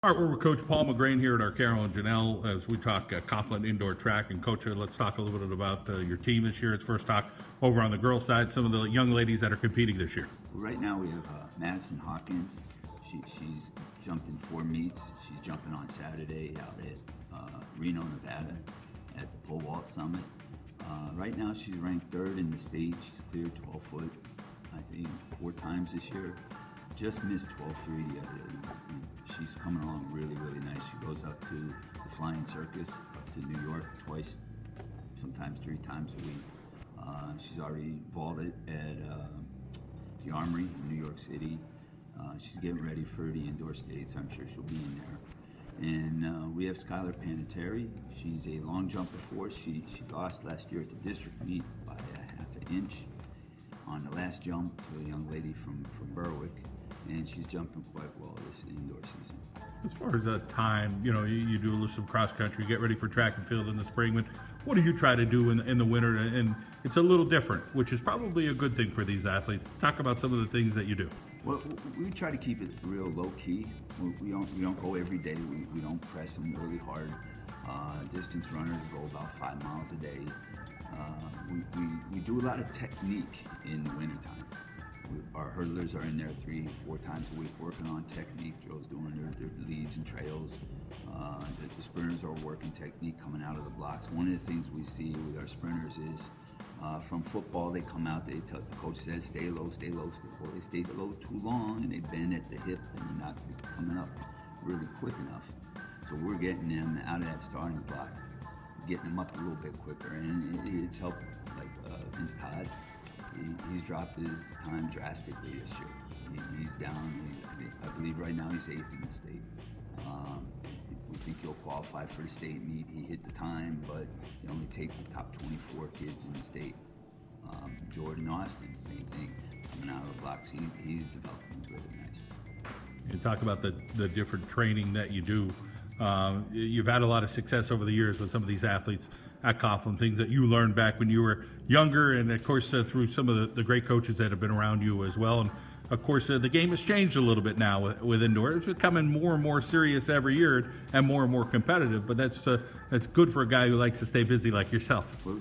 All right, we're with Coach Paul McGrain here at Arcaro and Genell as we talk Coughlin indoor track. And Coach, let's talk a little bit about your team this year. It's first talk over on the girls' side, some of the young ladies that are competing this year. Right now we have Madison Hawkins. She's jumped in 4 meets. She's jumping on Saturday out at Reno, Nevada at the pole vault summit. Right now she's ranked 3rd in the state. She's cleared 12 foot, I think, 4 times this year. Just missed 12.3 the other day. She's coming along really, really nice. She goes up to the flying circus, up to New York twice, sometimes 3 times a week. She's already vaulted at the Armory in New York City. She's getting ready for the indoor states. I'm sure she'll be in there. And we have Skylar Panettiere. She's a long jumper for us. She lost last year at the district meet by a half an inch on the last jump to a young lady from Berwick. And she's jumping quite well this indoor season. As far as time, you do some cross country, get ready for track and field in the spring. But what do you try to do in the winter? And it's a little different, which is probably a good thing for these athletes. Talk about some of the things that you do. Well, we try to keep it real low key. We don't go every day. We don't press them really hard. Distance runners go about 5 miles a day. We do a lot of technique in the wintertime. Our hurdlers are in there 3-4 times a week working on technique. Joe's doing their leads and trails. The sprinters are working technique coming out of the blocks. One of the things we see with our sprinters is from football, they come out, the coach says, stay low, stay low, stay low. They stay low too long and they bend at the hip and they're not coming up really quick enough. So we're getting them out of that starting block, getting them up a little bit quicker. And it's helped, like Vince Todd. He's dropped his time drastically this year. He's down. I believe right now he's 8th in the state. We think he'll qualify for the state meet. He hit the time, but they only take the top 24 kids in the state. Jordan Austin, same thing. Coming out of the blocks, he's developing really nice. You talk about the different training that you do. You've had a lot of success over the years with some of these athletes at Coughlin, things that you learned back when you were younger, and of course through some of the great coaches that have been around you as well. And of course the game has changed a little bit now with indoor. It's becoming more and more serious every year and more competitive, but that's good for a guy who likes to stay busy like yourself. Well,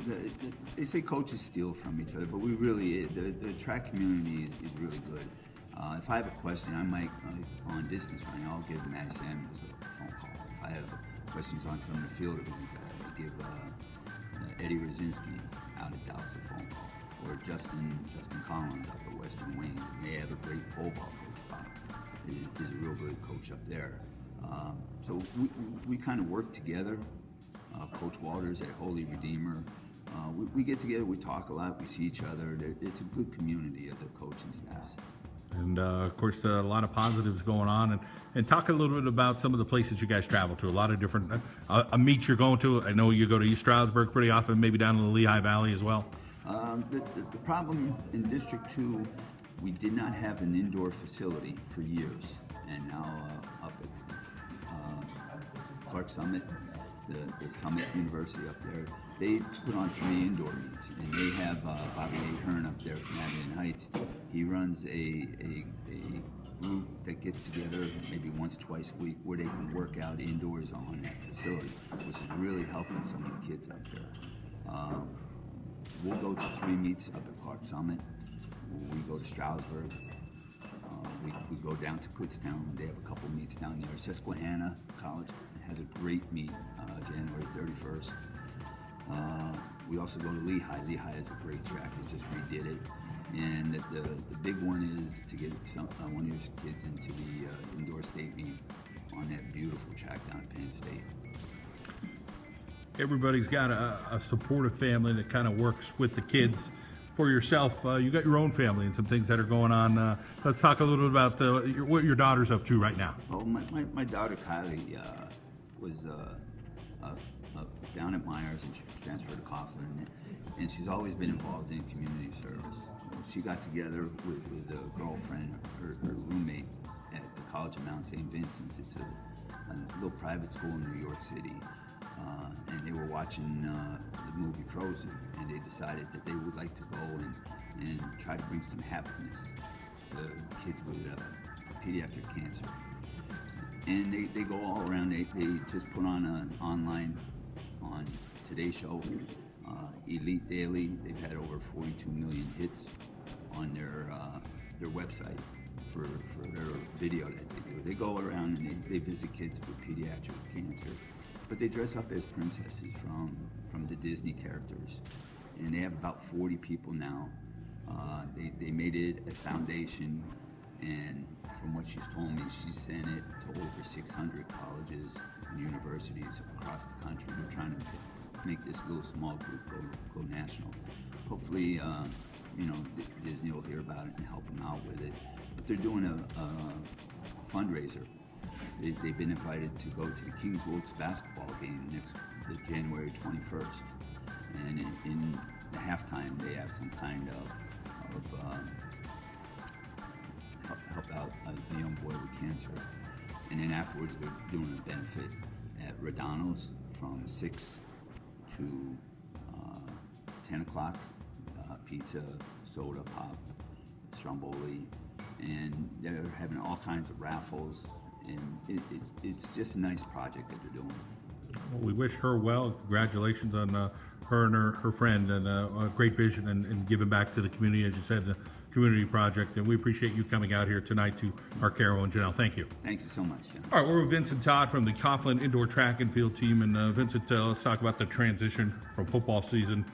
they say coaches steal from each other, but we really, the track community is really good. If I have a question, I might, on distance running, I'll give Maddie Samuels a phone call. If I have questions on some of the field events, I give Eddie Rosinski out at Dallas a phone call. Or Justin Collins up at Western Wayne. They have a great pole vault coach. Bob is a real good coach up there. So we kind of work together. Coach Walters at Holy Redeemer. We get together, we talk a lot, we see each other. It's a good community of the coaching staffs. And of course, a lot of positives going on. And talk a little bit about some of the places you guys travel to. A lot of different meets you're going to. I know you go to East Stroudsburg pretty often, maybe down in the Lehigh Valley as well. The problem in District 2, we did not have an indoor facility for years. And now up at Clark Summit, the Summit University up there, they put on 3 indoor meets, and they have Bobby Ahern up there from Adrian Heights. He runs a group that gets together maybe once, twice a week where they can work out indoors on that facility, which is really helping some of the kids up there. We'll go to 3 meets up at Clark Summit. We go to Stroudsburg. We go down to Kutztown. They have a couple meets down there. Susquehanna College has a great meet January 31st. We also go to Lehigh. Lehigh is a great track. They just redid it. And the big one is to get one of your kids into the indoor state meet on that beautiful track down at Penn State. Everybody's got a supportive family that kind of works with the kids. For yourself, you got your own family and some things that are going on. Let's talk a little bit about what your daughter's up to right now. Well, my daughter Kylie was down at Myers and she transferred to Coughlin, and she's always been involved in community service. She got together with a girlfriend, her roommate at the College of Mount St. Vincent's. It's a little private school in New York City. And they were watching the movie Frozen, and they decided that they would like to go and try to bring some happiness to kids with pediatric cancer. and they go all around. They just put on an online on Today's Show, Elite Daily. They've had over 42 million hits on their website for their video that they do. They go around and they visit kids with pediatric cancer, but they dress up as princesses from the Disney characters, and they have about 40 people now. They made it a foundation, and from what she's told me, she sent it to over 600 colleges and universities across the country. They're trying to make this little small group go national. Hopefully, Disney will hear about it and help them out with it. But they're doing a fundraiser. They've been invited to go to the Kings Wilkes basketball game the January 21st, and in the halftime they have some kind of help out a young boy with cancer, and then afterwards they're doing a benefit at Radano's from 6 to 10 o'clock. Pizza, soda, pop, stromboli, and they're having all kinds of raffles, and it's just a nice project that they're doing. Well, we wish her well. Congratulations on her and her friend, and a great vision and giving back to the community, as you said, the community project. And we appreciate you coming out here tonight to Arcaro and Genell. Thank you. Thank you so much, Jim. All right, we're with Vincent Todd from the Coughlin Indoor Track and Field team. And Vincent, let's talk about the transition from football season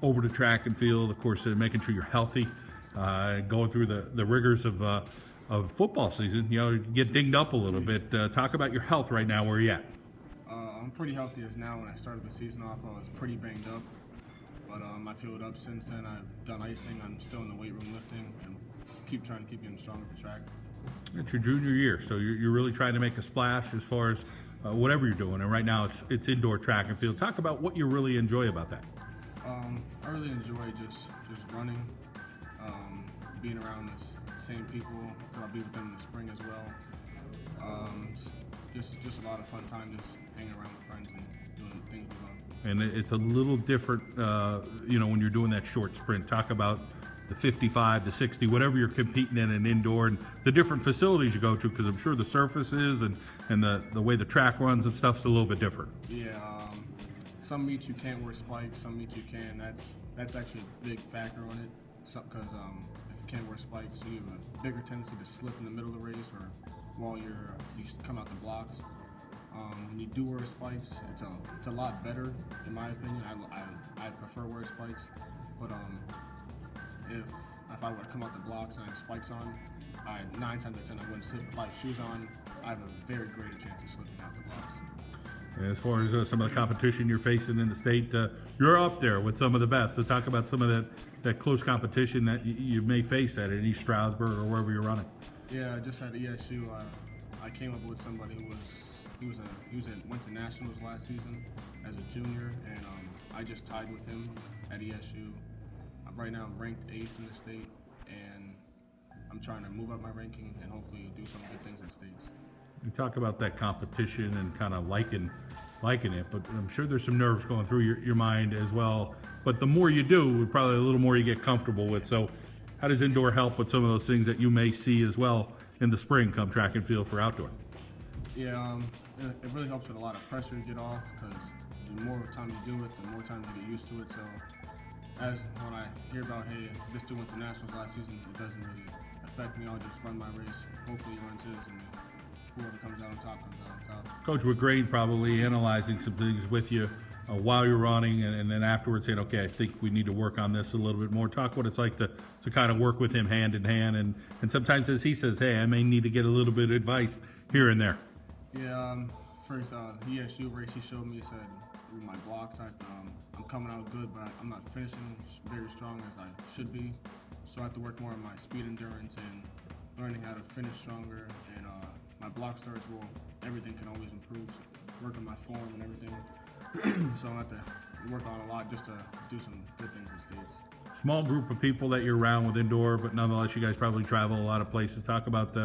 over to track and field. Of course, making sure you're healthy, going through the rigors of football season. You get dinged up a little bit. Talk about your health right now. Where are you at? I'm pretty healthy as now. When I started the season off, I was pretty banged up, but I feel it up since then. I've done icing. I'm still in the weight room lifting, and keep trying to keep getting stronger for track. It's your junior year, so you're really trying to make a splash as far as whatever you're doing. And right now, it's indoor track and field. Talk about what you really enjoy about that. I really enjoy just running, being around the same people. I'll be with them in the spring as well. It's just a lot of fun time, just hanging around with friends and doing things we love. And it's a little different, when you're doing that short sprint. Talk about the 55, the 60, whatever you're competing in an indoor, and the different facilities you go to, because I'm sure the surfaces and the way the track runs and stuff's a little bit different. Yeah, some meets you can't wear spikes, some meets you can. That's actually a big factor on it, because if you can't wear spikes, you have a bigger tendency to slip in the middle of the race or while you come out the blocks. When you do wear spikes, it's a lot better in my opinion. I prefer wearing spikes, but if I were to come out the blocks and I have spikes on, 9 times out of 10 I wouldn't slip. If I have shoes on, I have a very great chance of slipping out the blocks. As far as some of the competition you're facing in the state, you're up there with some of the best. So talk about some of that close competition that you may face at East Stroudsburg or wherever you're running. Yeah, just at ESU, I came up with somebody who went to nationals last season as a junior, and I just tied with him at ESU. Right now I'm ranked 8th in the state, and I'm trying to move up my ranking and hopefully do some good things at states. You talk about that competition and kind of liking it, but I'm sure there's some nerves going through your mind as well. But the more you do, probably a little more you get comfortable with. So how does indoor help with some of those things that you may see as well in the spring come track and field for outdoor? Yeah, it really helps with a lot of pressure to get off, because the more time you do it, the more time you get used to it. So when I hear about, hey, this dude went to nationals last season, it doesn't really affect me. I'll just run my race. Hopefully he runs his, and whoever comes out on top comes out on top. Coach McGrane probably analyzing some things with you while you're running, and then afterwards saying, okay, I think we need to work on this a little bit more. Talk what it's like to kind of work with him hand in hand, and sometimes as he says, hey, I may need to get a little bit of advice here and there. Yeah, first ESU race he showed me, he said with my blocks, I'm coming out good, but I'm not finishing very strong as I should be. So I have to work more on my speed endurance and learning how to finish stronger, and my block starts, well, everything can always improve. So work on my form and everything. So I have to work on a lot just to do some good things in states. Small group of people that you're around with indoor, but nonetheless, you guys probably travel a lot of places. Talk about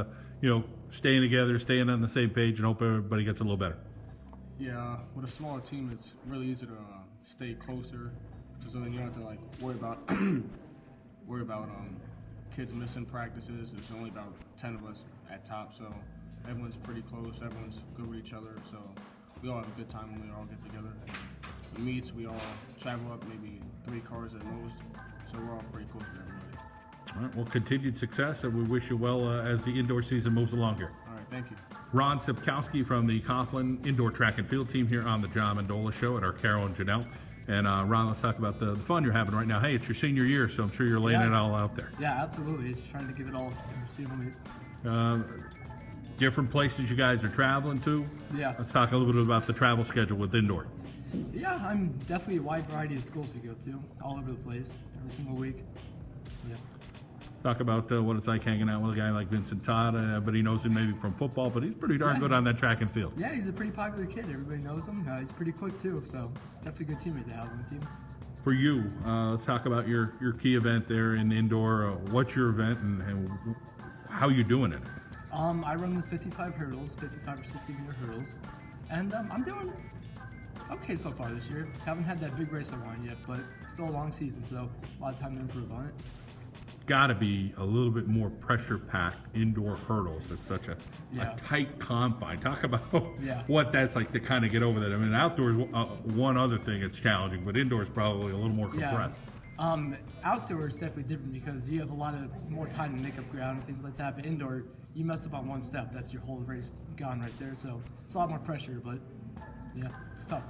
staying together, staying on the same page, and hope everybody gets a little better. Yeah, with a smaller team, it's really easy to stay closer, so then you don't have to worry about kids missing practices. There's only about 10 of us at top, so Everyone's pretty close. Everyone's good with each other. So we all have a good time when we all get together. The meets, we all travel up maybe 3 cars at most. So we're all pretty close with everybody. All right, well, continued success, and we wish you well as the indoor season moves along here. All right, thank you. Ron Sipkowski from the Coughlin indoor track and field team here on the John Mendola Show at Arcaro and Genell. And Ron, let's talk about the fun you're having right now. Hey, it's your senior year, so I'm sure you're laying it all out there. Yeah, absolutely. Just trying to give it all every single week. Different places you guys are traveling to. Yeah. Let's talk a little bit about the travel schedule with indoor. Yeah, I'm definitely a wide variety of schools we go to, all over the place, every single week. Yeah. Talk about what it's like hanging out with a guy like Vincent Todd. Everybody knows him maybe from football, but he's pretty darn good on that track and field. Yeah, he's a pretty popular kid. Everybody knows him. He's pretty quick too, so he's definitely a good teammate to have on the team. For you, let's talk about your key event there in indoor. What's your event and how you doing in it? I run the 55 hurdles, 55 or 60 meter hurdles, and I'm doing okay so far this year. Haven't had that big race I wanted yet, but still a long season, so a lot of time to improve on it. Got to be a little bit more pressure-packed indoor hurdles. It's such a tight confine. Talk about what that's like to kind of get over that. I mean, outdoors, one other thing it's challenging, but indoors probably a little more compressed. Outdoors definitely different because you have a lot of more time to make up ground and things like that. But indoor, you mess up on one step, that's your whole race gone right there. So it's a lot more pressure, but yeah, it's tough.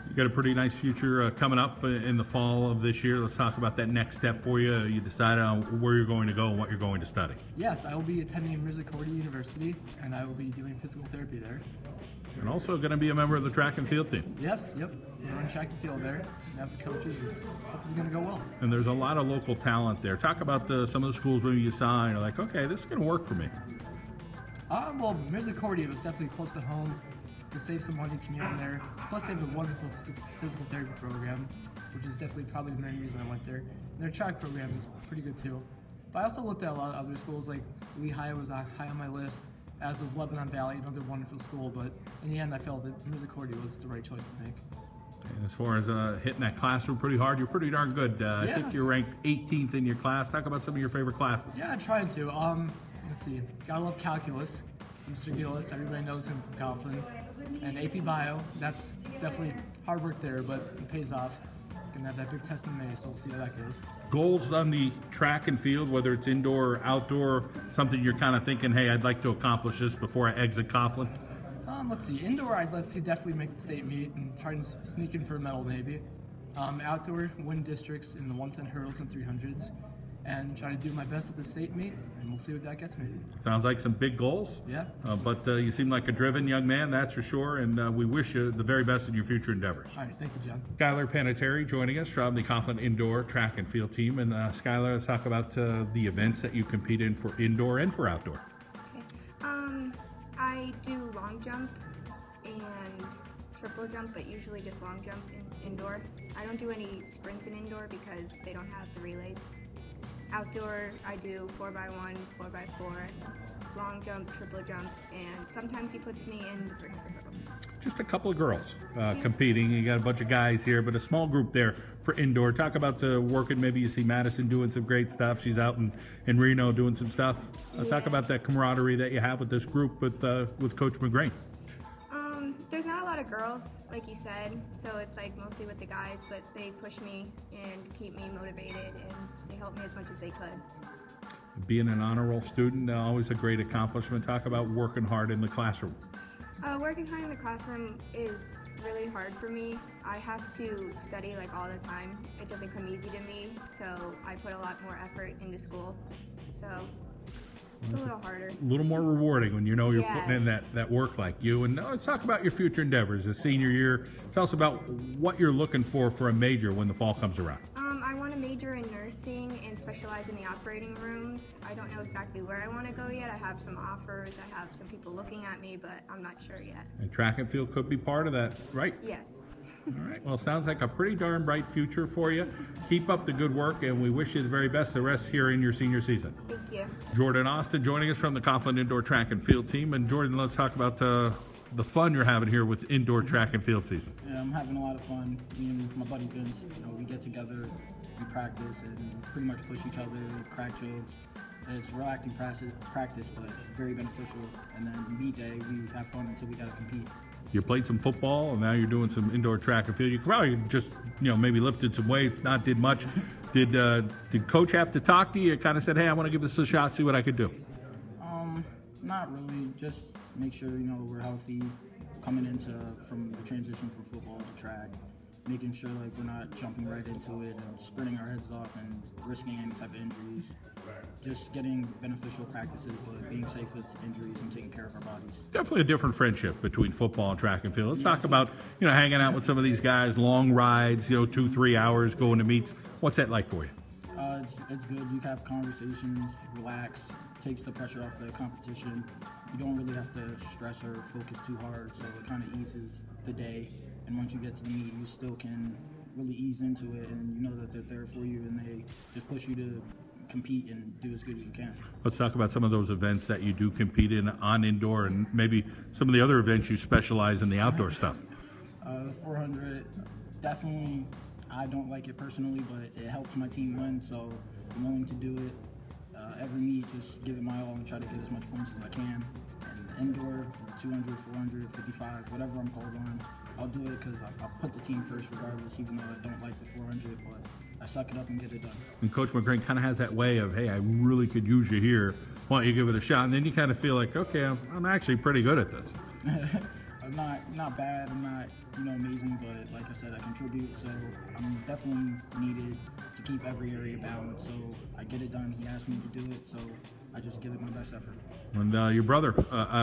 You got a pretty nice future coming up in the fall of this year. Let's talk about that next step for you. You decided on where you're going to go and what you're going to study. Yes, I will be attending Misericordia University, and I will be doing physical therapy there. And also going to be a member of the track and field team. Yes, yep. We're on track and field there. We have the coaches. It's going to go well. And there's a lot of local talent there. Talk about some of the schools maybe you saw and you're like, okay, this is going to work for me. Well, Misericordia was definitely close to home. To save some money commuting there. Plus, they have a wonderful physical therapy program, which is definitely probably the main reason I went there. And their track program is pretty good too. But I also looked at a lot of other schools, like Lehigh was high on my list, as was Lebanon Valley, another wonderful school. But in the end, I felt that Misericordia was the right choice to make. And as far as hitting that classroom pretty hard, you're pretty darn good. I think you're ranked 18th in your class. Talk about some of your favorite classes. Yeah, I tried to. Let's see. Gotta love calculus. Mr. Gillis, everybody knows him from Coughlin. And AP Bio, that's definitely hard work there, but it pays off. Gonna have that big test in May, so we'll see how that goes. Goals on the track and field, whether it's indoor or outdoor, something you're kind of thinking, hey, I'd like to accomplish this before I exit Coughlin? Let's see. Indoor, I'd like to definitely make the state meet and try and sneak in for a medal maybe. Outdoor, win districts in the 110 hurdles and 300s. And try to do my best at the state meet, and we'll see what that gets me. Sounds like some big goals. Yeah. But you seem like a driven young man, that's for sure, and we wish you the very best in your future endeavors. All right, thank you, John. Skylar Panettiere joining us from the Coughlin Indoor Track and Field Team. And Skylar, let's talk about the events that you compete in for indoor and for outdoor. Okay. I do long jump and triple jump, but usually just long jump indoor. I don't do any sprints in indoor because they don't have the relays. Outdoor, I do 4x1, 4x4, long jump, triple jump, and sometimes he puts me in the 300 hurdles. Just a couple of girls competing. You got a bunch of guys here, but a small group there for indoor. Talk about working. Maybe you see Madison doing some great stuff. She's out in Reno doing some stuff. Talk about that camaraderie that you have with this group with Coach McGrain. There's not a lot of girls, like you said, so it's like mostly with the guys, but they push me and keep me motivated, and they help me as much as they could. Being an honor roll student, always a great accomplishment. Talk about working hard in the classroom. Working hard in the classroom is really hard for me. I have to study like all the time. It doesn't come easy to me, so I put a lot more effort into school. So it's a little harder. A little more rewarding when you know you're putting in that work like you. And let's talk about your future endeavors. The senior year, tell us about what you're looking for a major when the fall comes around. I want to major in nursing and specialize in the operating rooms. I don't know exactly where I want to go yet. I have some offers. I have some people looking at me, but I'm not sure yet. And track and field could be part of that, right? Yes. All right. Well, sounds like a pretty darn bright future for you. Keep up the good work, and we wish you the very best the rest here in your senior season. Thank you. Jordan Austin joining us from the Coughlin Indoor Track and Field Team. And Jordan, let's talk about the fun you're having here with indoor track and field season. Yeah, I'm having a lot of fun. Me and my buddy Vince, we get together, we practice, and pretty much push each other, crack jokes, It's relaxing practice, but very beneficial. And then meet day, we have fun until we gotta compete. You played some football, and now you're doing some indoor track and field. You probably just, maybe lifted some weights, did much. Did coach have to talk to you? Kind of said, hey, I want to give this a shot, see what I could do. Not really. Just make sure we're healthy coming from the transition from football to track. Making sure like we're not jumping right into it and sprinting our heads off and risking any type of injuries. Just getting beneficial practices, but being safe with injuries and taking care of our bodies. Definitely a different friendship between football and track and field. Let's talk about hanging out with some of these guys, long rides, 2-3 hours, going to meets. What's that like for you? It's good. You can have conversations, relax, takes the pressure off the competition. You don't really have to stress or focus too hard, so it kind of eases the day. And once you get to the meet, you still can really ease into it, and you know that they're there for you, and they just push you to compete and do as good as you can. Let's talk about some of those events that you do compete in on indoor, and maybe some of the other events you specialize in the outdoor stuff. 400, definitely. I don't like it personally, but it helps my team win, so I'm willing to do it. Every meet, just give it my all and try to get as much points as I can. And indoor, for the 200, 400, 55, whatever I'm called on, I'll do it because I put the team first regardless, even though I don't like the 400, but I suck it up and get it done. And Coach McGrain kind of has that way of, hey, I really could use you here. Why don't you give it a shot? And then you kind of feel like, okay, I'm actually pretty good at this. I'm not bad. I'm not amazing, but like I said, I contribute, so I'm definitely needed to keep every area balanced. So I get it done. He asked me to do it, so I just give it my best effort. And your brother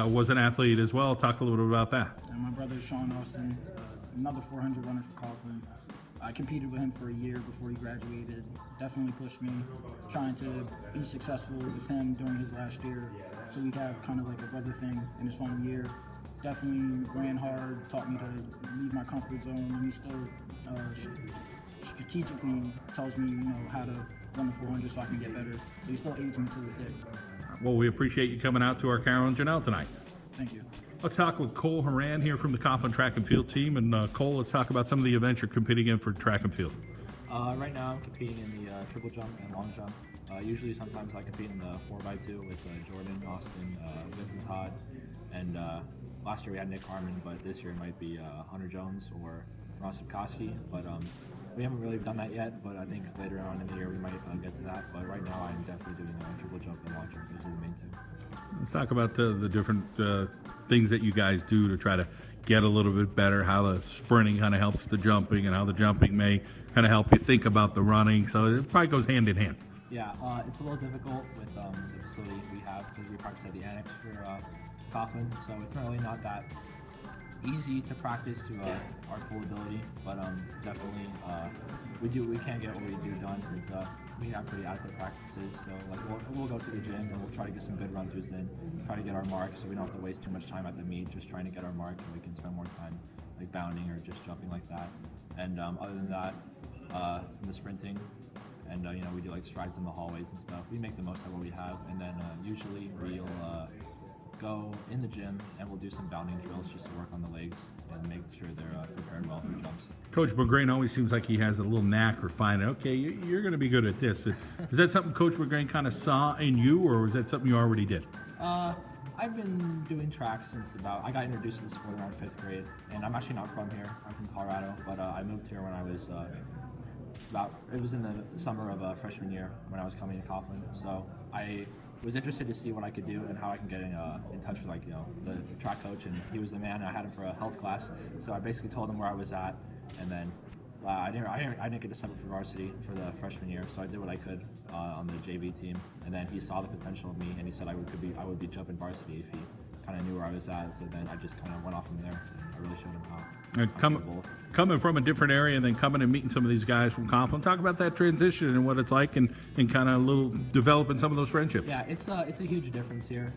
was an athlete as well. Talk a little bit about that. And my brother Sean Austin, another 400 runner for Coughlin. I competed with him for a year before he graduated. Definitely pushed me, trying to be successful with him during his last year, so we have kind of like a brother thing in his final year. Definitely ran hard, taught me to leave my comfort zone, and he still strategically tells me, how to run the 400 so I can get better. So he still aids me to this day. Well, we appreciate you coming out to Arcaro and Genell tonight. Thank you. Let's talk with Cole Horan here from the Coughlin track and field team. And Cole, let's talk about some of the events you're competing in for track and field. Right now I'm competing in the triple jump and long jump. Usually sometimes I compete in the 4x2 with Jordan, Austin, Vince and Todd. And last year we had Nick Harmon, but this year it might be Hunter Jones or Ross Koski. But we haven't really done that yet, but I think later on in the year we might get to that. But right now I'm definitely doing triple jump and long jump. Those are the main two. Let's talk about the different things that you guys do to try to get a little bit better, how the sprinting kind of helps the jumping, and how the jumping may kind of help you think about the running. So it probably goes hand in hand. Yeah, it's a little difficult with the facility we have because we practice at the annex for Coughlin, so it's not that easy to practice to our full ability, but definitely we can get what we do done. We have pretty adequate practices, so like we'll go to the gym and we'll try to get some good run-throughs in, try to get our mark so we don't have to waste too much time at the meet, just trying to get our mark and we can spend more time like bounding or just jumping like that. And other than that, from the sprinting, and we do like strides in the hallways and stuff. We make the most of what we have, and then usually we'll go in the gym and we'll do some bounding drills just to work on the legs and make sure they're prepared well for jumps. Coach McGrain always seems like he has a little knack for finding, okay, you're going to be good at this. Is that something Coach McGrain kind of saw in you, or was that something you already did? I've been doing track since I got introduced to the sport around 5th grade, and I'm actually not from here. I'm from Colorado, but I moved here when I was it was in the summer of freshman year when I was coming to Coughlin. So I was interested to see what I could do and how I can get in touch with the track coach, and he was the man. I had him for a health class, so I basically told him where I was at, and then I didn't get to sign up for varsity for the freshman year, so I did what I could on the JV team, and then he saw the potential of me, and he said I would be jumping varsity if he kind of knew where I was at. So then I just kind of went off from there. I really showed him how. Coming from a different area and then coming and meeting some of these guys from Coughlin, talk about that transition and what it's like, and kind of developing some of those friendships. Yeah, it's a huge difference here.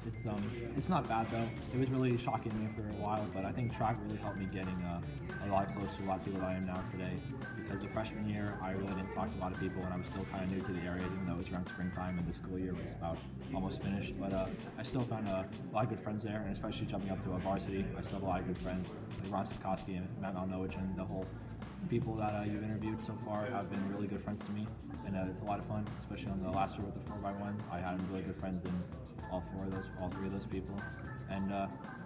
It's not bad though. It was really shocking to me for a while, but I think track really helped me getting a lot closer to a lot of people that I am now today. Because the freshman year, I really didn't talk to a lot of people, and I was still kind of new to the area, even though it was around springtime and the school year was about almost finished. But I still found a lot of good friends there, and especially jumping up to a varsity, I still have a lot of good friends like Ron Sikoski and Matt Malnowicz and the whole people that you've interviewed so far have been really good friends to me, and it's a lot of fun, especially on the last year with the 4x1. I had really good friends in all three of those people, and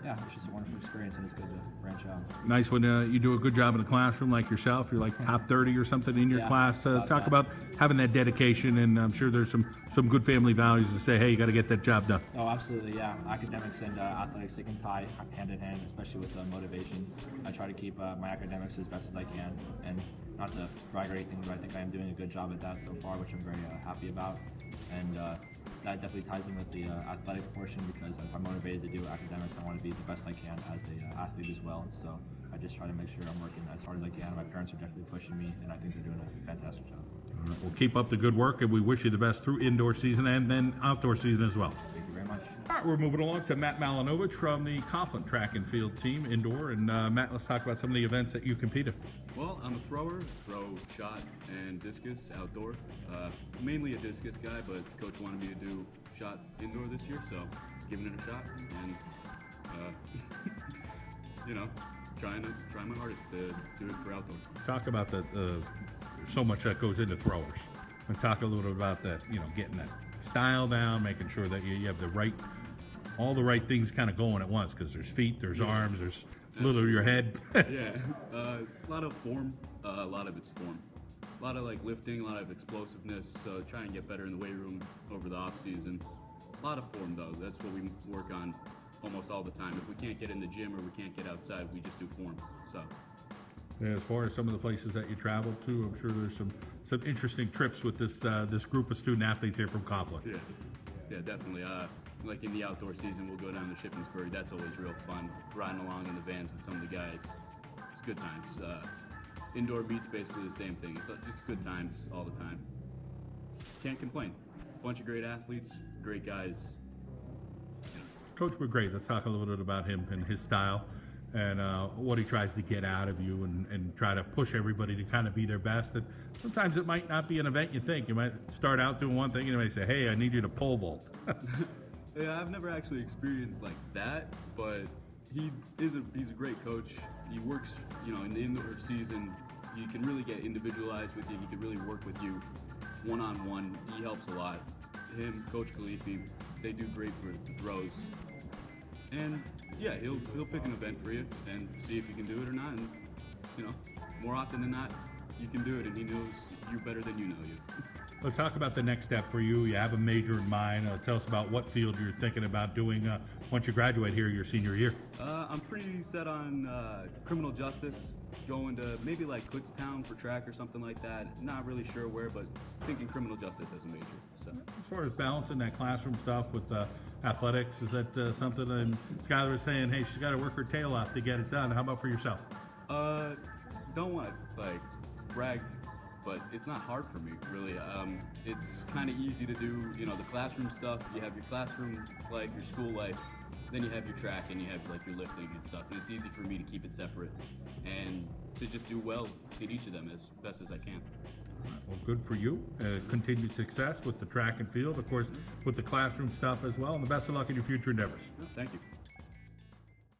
yeah, it's just a wonderful experience, and it's good to branch out. Nice when you do a good job in the classroom like yourself. You're like top 30 or something in your Yeah, class. about Talk that. about having that dedication, and I'm sure there's some good family values to say, hey, you got to get that job done. Oh, absolutely, yeah. Academics and athletics, they can tie hand in hand, especially with motivation. I try to keep my academics as best as I can, and not to brag or anything, but I think I am doing a good job at that so far, which I'm very happy about. And that definitely ties in with the athletic portion, because if I'm motivated to do academics, I want to be the best I can as an athlete as well. So I just try to make sure I'm working as hard as I can. My parents are definitely pushing me, and I think they're doing a fantastic job. All right, well, keep up the good work, and we wish you the best through indoor season and then outdoor season as well. Thank you very much. All right, we're moving along to Matt Malanovich from the Coughlin track and field team indoor. And Matt, let's talk about some of the events that you competed. Well, I'm a thrower, throw shot and discus outdoor. Mainly a discus guy, but coach wanted me to do shot indoor this year, so giving it a shot and you know, trying my hardest to do it for outdoor. Talk about there's so much that goes into throwers. And talk a little bit about that, getting that style down, making sure that you have all the right things kind of going at once, because there's feet, there's arms, there's a little of your head. Yeah, a lot of form, a lot of it's form. A lot of like lifting, a lot of explosiveness, so try and get better in the weight room over the off season. A lot of form though, that's what we work on almost all the time. If we can't get in the gym or we can't get outside, we just do form, so. Yeah, as far as some of the places that you travel to, I'm sure there's some interesting trips with this group of student athletes here from Coughlin. Yeah, definitely. Like in the outdoor season, we'll go down to Shippensburg. That's always real fun. Riding along in the vans with some of the guys. It's good times. Indoor meet's basically the same thing. It's just good times all the time. Can't complain. Bunch of great athletes, great guys. Coach McGray, let's talk a little bit about him and his style, and what he tries to get out of you, and try to push everybody to kind of be their best. And sometimes it might not be an event you think. You might start out doing one thing, and you might say, hey, I need you to pole vault. Yeah, I've never actually experienced like that, but he's a great coach. He works, in the indoor season, he can really get individualized with you. He can really work with you one-on-one. He helps a lot. Him, Coach Khalifi, they do great for the throws. And yeah, he'll pick an event for you and see if you can do it or not. And more often than not, you can do it, and he knows you better than you know you. Let's talk about the next step for you. You have a major in mind. Tell us about what field you're thinking about doing once you graduate here your senior year. I'm pretty set on criminal justice, going to maybe like Kutztown for track or something like that. Not really sure where, but thinking criminal justice as a major. So. As far as balancing that classroom stuff with athletics, is that something? And Skylar was saying, hey, she's got to work her tail off to get it done. How about for yourself? Don't want to brag, but it's not hard for me really. It's kind of easy to do. The classroom stuff. You have your classroom life, your school life, then you have your track, and you have your lifting and stuff. And it's easy for me to keep it separate and to just do well in each of them as best as I can. Well, good for you. Continued success with the track and field, of course, with the classroom stuff as well, and the best of luck in your future endeavors. Thank you.